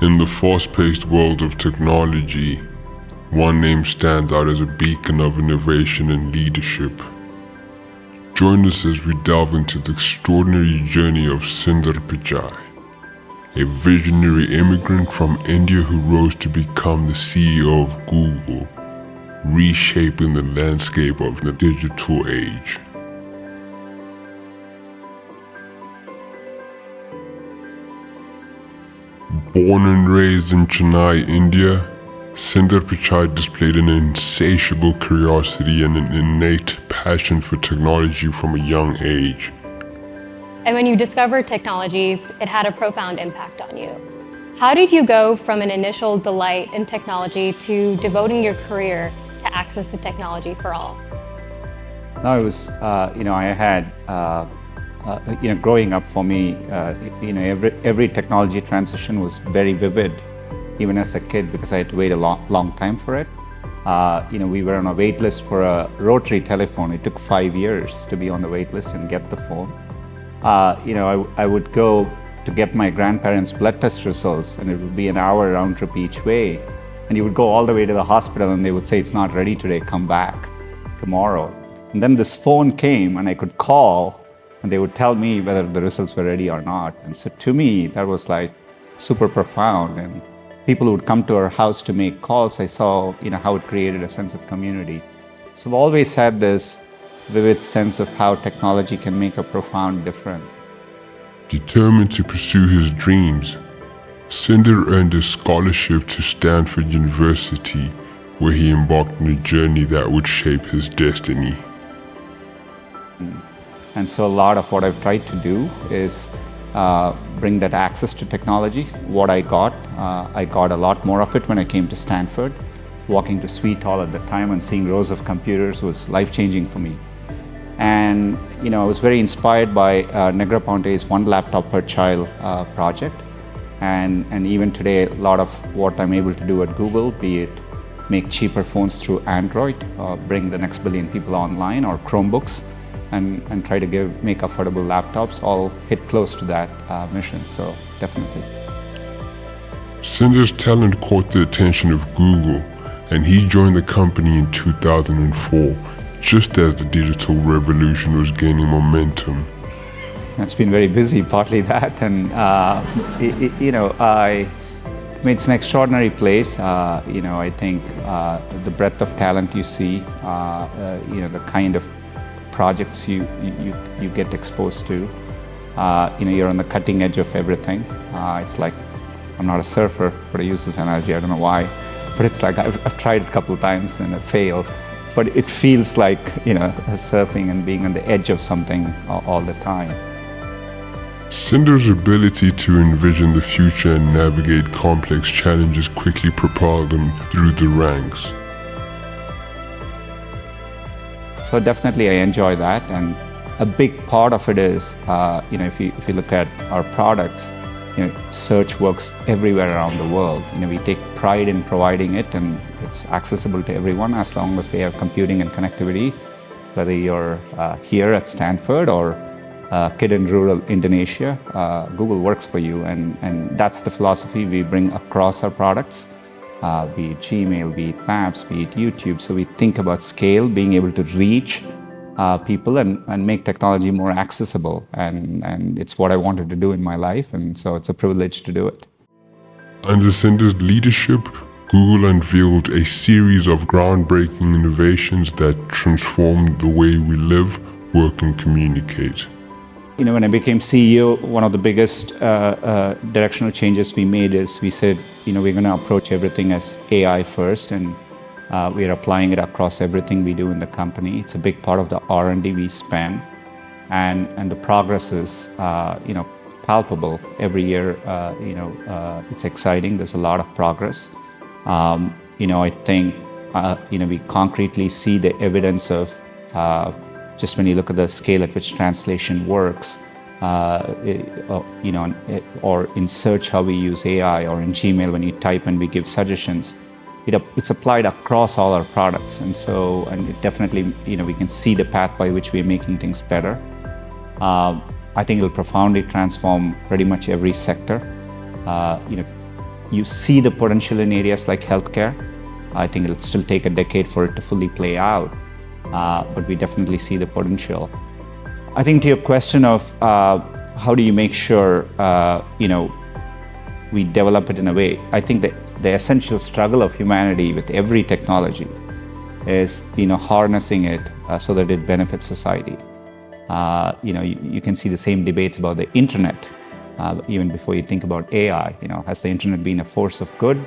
In the fast-paced world of technology, one name stands out as a beacon of innovation and leadership. Join us as we delve into the extraordinary journey of Sundar Pichai, a visionary immigrant from India who rose to become the CEO of Google, reshaping the landscape of the digital age. Born and raised in Chennai, India, Sundar Pichai displayed an insatiable curiosity and an innate passion for technology from a young age. And when you discovered technologies, it had a profound impact on you. How did you go from an initial delight in technology to devoting your career to access to technology for all? No, it was, I had, growing up for me, every technology transition was very vivid, even as a kid, because I had to wait a long time for it. We were on a wait list for a rotary telephone. It took 5 years to be on the wait list and get the phone. I would go to get my grandparents' blood test results, and it would be an hour round trip each way. And you would go all the way to the hospital, and they would say, "It's not ready today, come back tomorrow." And then this phone came, and I could call, and they would tell me whether the results were ready or not. And so to me, that was like super profound. And people who would come to our house to make calls, I saw, how it created a sense of community. So I've always had this vivid sense of how technology can make a profound difference. Determined to pursue his dreams, Sundar earned a scholarship to Stanford University, where he embarked on a journey that would shape his destiny. And so a lot of what I've tried to do is bring that access to technology. What I got a lot more of it when I came to Stanford. Walking to Sweet Hall at the time and seeing rows of computers was life-changing for me. And I was very inspired by Negroponte's One Laptop Per Child project. And even today, a lot of what I'm able to do at Google, be it make cheaper phones through Android, bring the next billion people online, or Chromebooks, and try to make affordable laptops, all hit close to that mission, so definitely. Sundar's talent caught the attention of Google, and he joined the company in 2004, just as the digital revolution was gaining momentum. It's been very busy, partly that, and it's an extraordinary place. I think the breadth of talent you see, the kind of projects you get exposed to. You're on the cutting edge of everything. It's like, I'm not a surfer, but I use this analogy, I don't know why. But it's like, I've tried it a couple of times and I failed. But it feels like, surfing and being on the edge of something all the time. Sundar's ability to envision the future and navigate complex challenges quickly propelled him through the ranks. So definitely I enjoy that, and a big part of it is, if you look at our products, search works everywhere around the world. We take pride in providing it, and it's accessible to everyone as long as they have computing and connectivity, whether you're here at Stanford or a kid in rural Indonesia, Google works for you, and that's the philosophy we bring across our products. Be it Gmail, be it Maps, be it YouTube. So we think about scale, being able to reach people and make technology more accessible. And it's what I wanted to do in my life, and so it's a privilege to do it. Under Sundar's leadership, Google unveiled a series of groundbreaking innovations that transformed the way we live, work, and communicate. When I became CEO, one of the biggest directional changes we made is we said, we're going to approach everything as AI first, and we are applying it across everything we do in the company. It's a big part of the R&D we spend, and the progress is, palpable every year. It's exciting. There's a lot of progress. I think, we concretely see the evidence of just when you look at the scale at which translation works, or in search how we use AI, or in Gmail when you type and we give suggestions, it's applied across all our products. And it definitely, we can see the path by which we're making things better. I think it'll profoundly transform pretty much every sector. you see the potential in areas like healthcare. I think it'll still take a decade for it to fully play out, but we definitely see the potential. I think to your question of how do you make sure we develop it in a way, I think that the essential struggle of humanity with every technology is harnessing it so that it benefits society. You can see the same debates about the internet even before you think about AI. Has the internet been a force of good?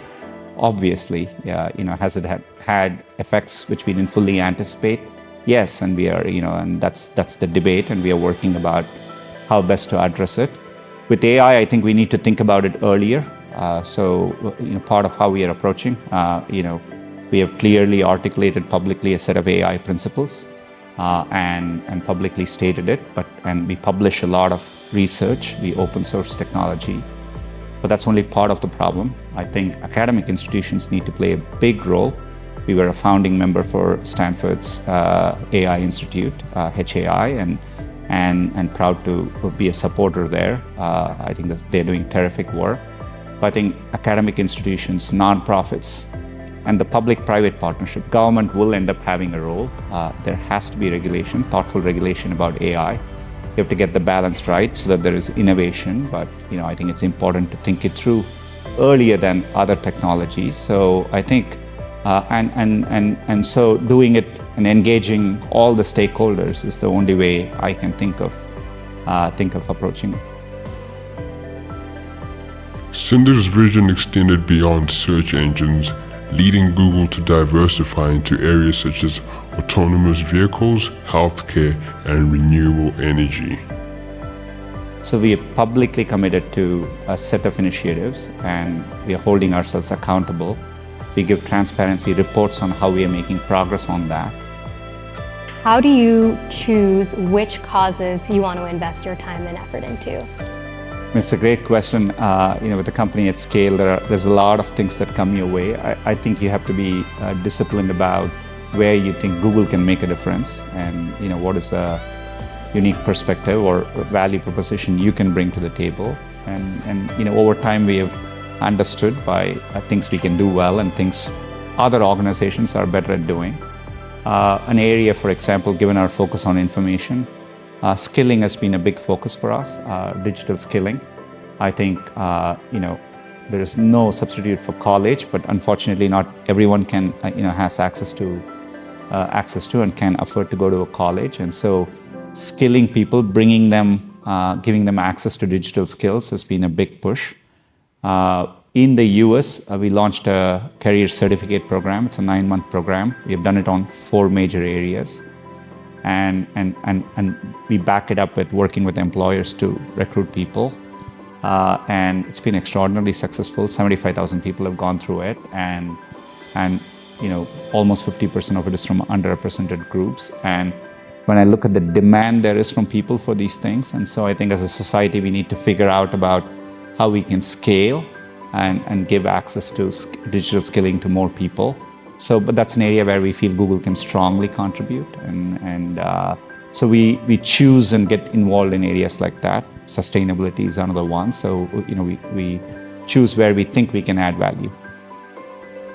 Obviously, has it had effects which we didn't fully anticipate? Yes, and we are, and that's the debate, and we are working about how best to address it. With AI, I think we need to think about it earlier. So, part of how we are approaching, we have clearly articulated publicly a set of AI principles and publicly stated it. And we publish a lot of research. We open source technology. But that's only part of the problem. I think academic institutions need to play a big role. We were a founding member for Stanford's AI Institute, HAI, and proud to be a supporter there. I think that they're doing terrific work. But I think academic institutions, nonprofits, and the public-private partnership, government will end up having a role. There has to be regulation, thoughtful regulation about AI. You have to get the balance right so that there is innovation, but I think it's important to think it through earlier than other technologies. So I think, and so doing it and engaging all the stakeholders is the only way I can think of approaching it. Sundar's vision extended beyond search engines, leading Google to diversify into areas such as autonomous vehicles, healthcare, and renewable energy. So we are publicly committed to a set of initiatives, and we are holding ourselves accountable. We give transparency reports on how we are making progress on that. How do you choose which causes you want to invest your time and effort into? It's a great question. With a company at scale, there's a lot of things that come your way. I think you have to be disciplined about where you think Google can make a difference, and what is a unique perspective or value proposition you can bring to the table. And over time we have understood by things we can do well and things other organizations are better at doing. An area, for example, given our focus on information, skilling has been a big focus for us, digital skilling. I think, there is no substitute for college, but unfortunately not everyone can, has access to and can afford to go to a college. And so skilling people, bringing them, giving them access to digital skills has been a big push. In the US, we launched a career certificate program. It's a 9-month program. We have done it on 4 major areas. And we back it up with working with employers to recruit people. And it's been extraordinarily successful. 75,000 people have gone through it. And almost 50% of it is from underrepresented groups. And when I look at the demand there is from people for these things, and so I think as a society we need to figure out about how we can scale and give access to digital skilling to more people. So, but that's an area where we feel Google can strongly contribute, and so we choose and get involved in areas like that. Sustainability is another one. So we choose where we think we can add value.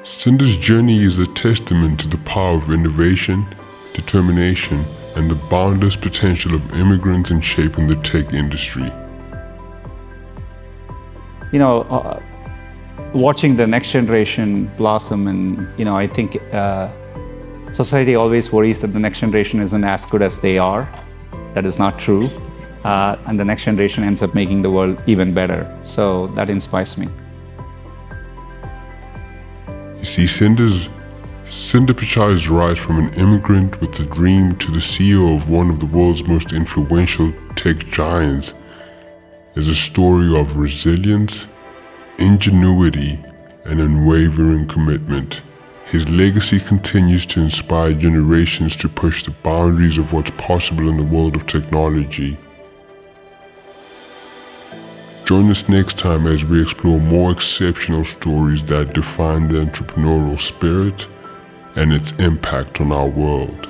Sundar's journey is a testament to the power of innovation, determination, and the boundless potential of immigrants in shaping the tech industry. Watching the next generation blossom, and I think society always worries that the next generation isn't as good as they are. That is not true, and the next generation ends up making the world even better. So that inspires me. You see, Sundar Pichai's rise from an immigrant with a dream to the CEO of one of the world's most influential tech giants is a story of resilience, ingenuity, and unwavering commitment. His legacy continues to inspire generations to push the boundaries of what's possible in the world of technology. Join us next time as we explore more exceptional stories that define the entrepreneurial spirit and its impact on our world.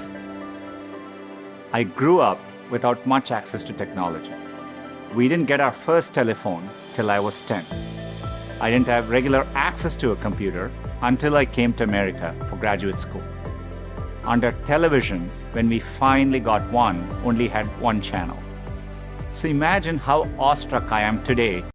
I grew up without much access to technology. We didn't get our first telephone till I was 10. I didn't have regular access to a computer until I came to America for graduate school. Under television, when we finally got one, only had one channel. So imagine how awestruck I am today